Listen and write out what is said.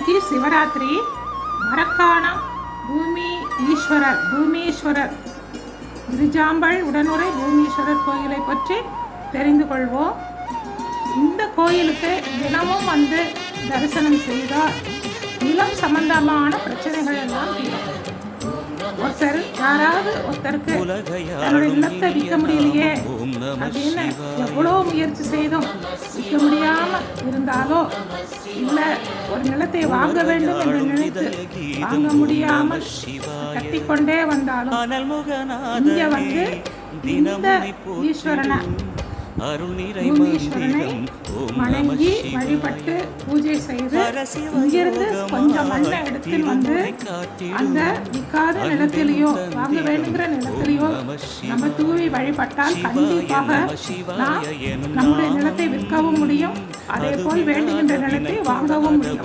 இன்னைக்கு சிவராத்திரி. மரக்காணம் பூமீஸ்வரர் கிரிஜாம்பல் உடனுரை பூமீஸ்வரர் கோயிலை பற்றி தெரிந்து கொள்வோம். இந்த கோயிலுக்கு தினமும் வந்து தரிசனம் செய்தால் நிலம் சம்பந்தமான பிரச்சனைகள் எல்லாம் தீரும். யாராவது ஒருத்தருக்கு தன்னோட நிலத்தை விற்க முடியலையே அப்படின்னு எவ்வளோ முயற்சி செய்தும் விற்க முடியாம இருந்தாலோ, இல்ல ஒரு நிலத்தை வாங்க வேண்டும் என்று நினைத்து வாங்க முடியாமல் கட்டிக்கொண்டே வந்தாலும் இங்க வந்து இந்த ஈஸ்வரனை பூமீஸ்வரனை வணங்கி வழிபட்டு பூஜை செய்து இங்கிருந்து கொஞ்சம் மண்ணை எடுத்து வந்து அந்த விற்காத நிலத்திலேயோ வாங்க வேண்டுங்கிற நிலத்திலேயோ நம்ம தூவி வழிபட்டால் கண்டிப்பாக நம்முடைய நிலத்தை விற்கவும் முடியும், அதே போல் வேண்டுகின்ற நிலத்தை வாங்கவும் முடியும்.